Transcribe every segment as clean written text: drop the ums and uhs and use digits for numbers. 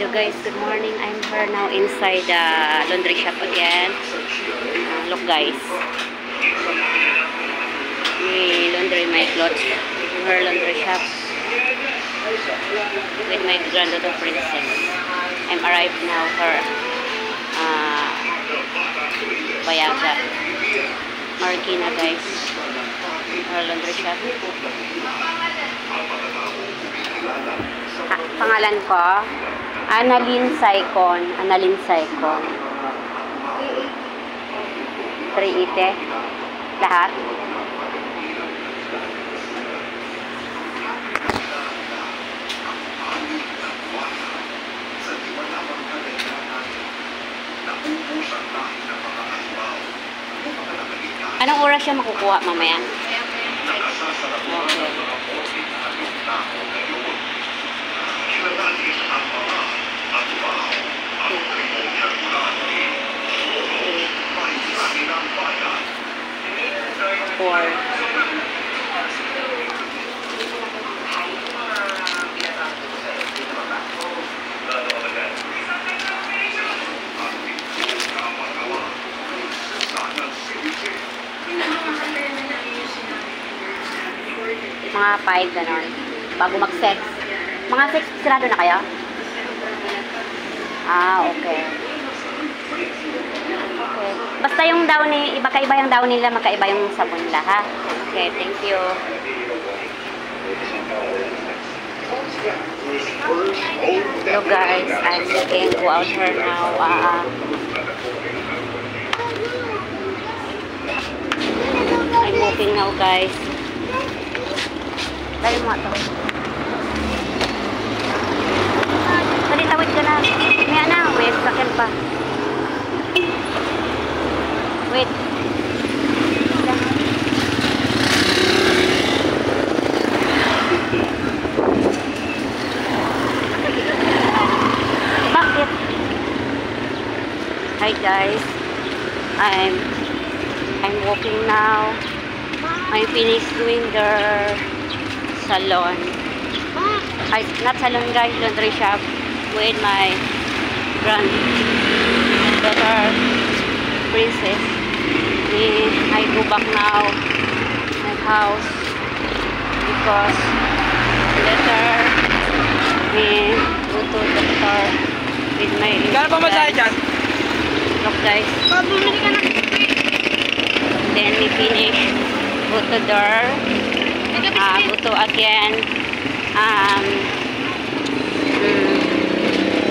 Hello guys, good morning. I'm here now inside the laundry shop again. Look guys. We laundry my clothes in her laundry shop with my granddaughter princess. I'm arrived now her Bayaga Marikina guys. Her laundry shop. Pangalan ko Annalyn Saicon. 380 lahat. Anong oras siya makukuha mamaya? Okay. Four. Mga 5 ganon. Bago mag-6. Mga 6 sirado na kayo? Okay. Okay. Basta yung downy, iba-kaiba yung downy nila, magkaiba yung sabon nila, ha? Okay, thank you. Hello guys, I'm looking go out here now. I'm walking now guys. Dali mo ito. Dali, tawid ka na. May na, may sakyan pa. Wait. Bakit? Hi guys. I'm walking now. I finished doing the salon. Not salon guys, laundry shop with my granddaughter princess. I go back now my house because later we go to doctor with my Gano'n pa masahe dyan? Look guys. Then we finish go to door. Go to again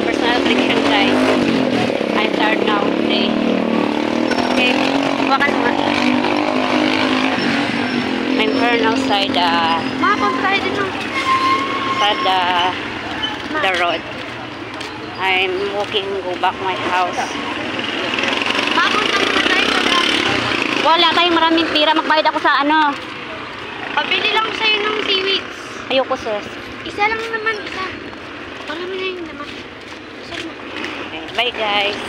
personal friction guys. I'm tired now today. Okay, wakan mo. I'm here outside the road. I'm walking go back my house. Wala tayong maraming pira, magbayad ako sa ano. Pabili lang sa'yo ng seaweeds. Ayoko sis. Isa lang naman, isa. Wala mo na yung naman. Okay, bye guys.